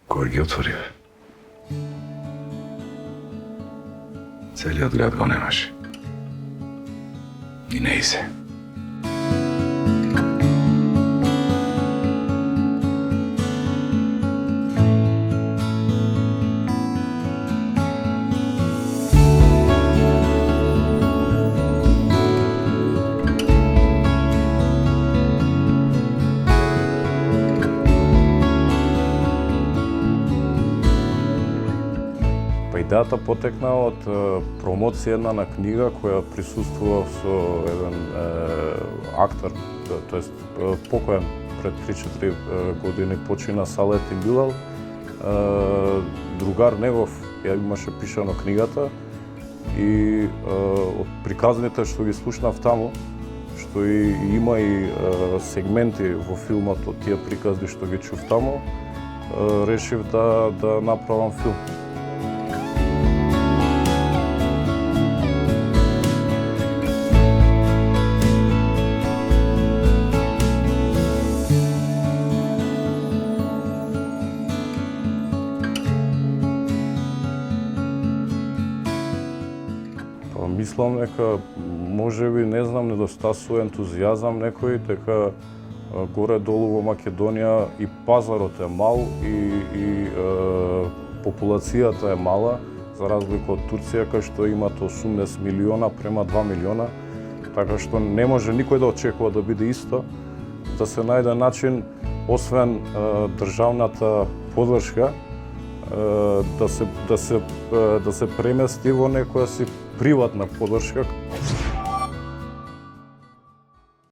Кој ги отворив? Целиот град го немаше. И не и се. Идејата потекна од промоција една на книга која присуствува со еден актер, тоест покоен пред 3-4 години почина Салетин Билал. Другар негов ја имаше пишано книгата и од приказните што ги слушнав таму, што и има и сегменти во филмот од тие приказни што ги чув таму, решив да направам филм. Мислам дека можеби, не знам, недостасува ентузијазам некој, дека горе-долу во Македонија и пазарот е мал и популацијата е мала, за разлика од Турција кај што имат 80 милиона према 2 милиона, така што не може никој да очекува да биде исто, да се најде начин, освен државната подршка, да се премести во некоја си приватна подршка.